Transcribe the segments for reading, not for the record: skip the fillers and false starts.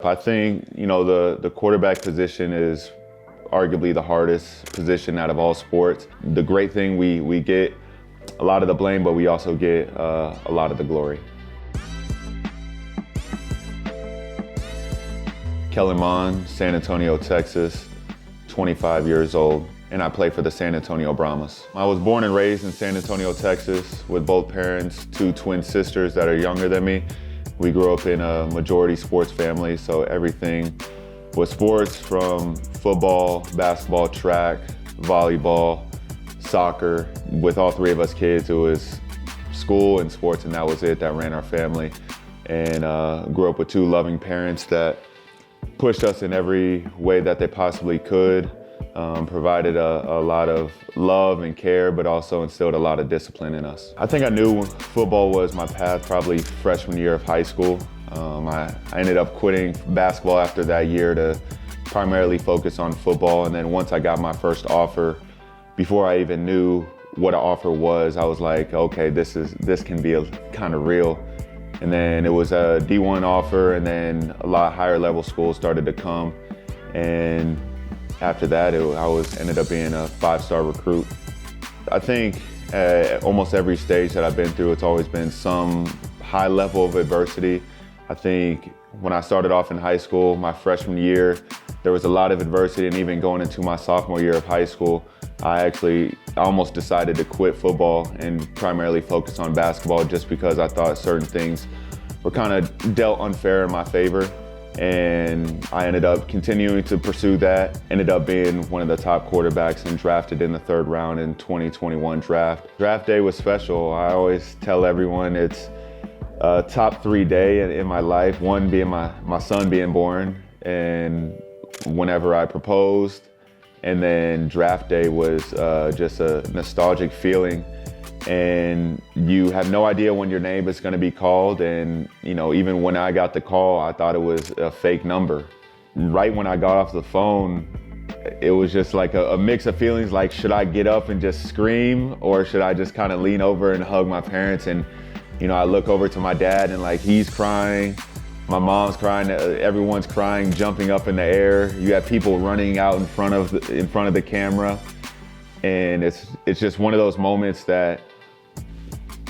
I think, the quarterback position is arguably the hardest position out of all sports. The great thing, we get a lot of the blame, but we also get a lot of the glory. Kellen, Mond, San Antonio, Texas, 25 years old, and I play for the San Antonio Brahmas. I was born and raised in San Antonio, Texas, with both parents, two twin sisters that are younger than me. We grew up in a majority sports family, so everything was sports, from football, basketball, track, volleyball, soccer. With all three of us kids, it was school and sports, and that was it. That ran our family. And grew up with two loving parents that pushed us in every way that they possibly could, provided a lot of love and care, but also instilled a lot of discipline in us. I think I knew football was my path probably freshman year of high school. I ended up quitting basketball after that year to primarily focus on football. And then once I got my first offer, before I even knew what an offer was, I was like, okay, this can be kind of real. And then it was a D1 offer, and then a lot higher level schools started to come. And after that, ended up being a 5-star recruit. I think at almost every stage that I've been through, it's always been some high level of adversity. I think when I started off in high school, my freshman year, there was a lot of adversity, and even going into my sophomore year of high school, I almost decided to quit football and primarily focus on basketball, just because I thought certain things were kind of dealt unfair in my favor. And I ended up continuing to pursue that, ended up being one of the top quarterbacks and drafted in the 3rd round in 2021 draft. Draft day was special. I always tell everyone it's a top 3 day in my life. One being my son being born, and whenever I proposed. And then draft day was just a nostalgic feeling. And you have no idea when your name is going to be called. And even when I got the call, I thought it was a fake number. Right when I got off the phone, it was just like a mix of feelings, like, should I get up and just scream, or should I just kind of lean over and hug my parents? And I look over to my dad, and like, he's crying, my mom's crying, everyone's crying, jumping up in the air. You have people running out in front of the camera. And it's just one of those moments that,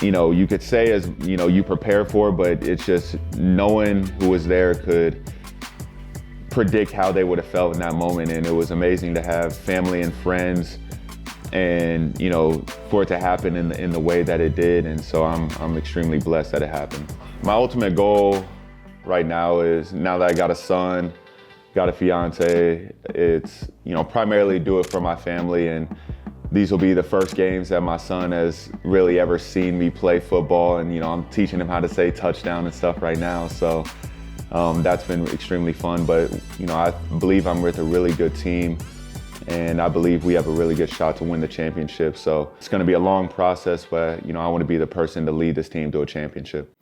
you could say as, you prepare for, but it's just no one who was there could predict how they would have felt in that moment. And it was amazing to have family and friends, and, for it to happen in the way that it did. And so I'm extremely blessed that it happened. My ultimate goal right now is, now that I got a son, got a fiance, it's, primarily do it for my family. And these will be the first games that my son has really ever seen me play football. And, I'm teaching him how to say touchdown and stuff right now. So that's been extremely fun. But, I believe I'm with a really good team, and I believe we have a really good shot to win the championship. So it's going to be a long process, but, I want to be the person to lead this team to a championship.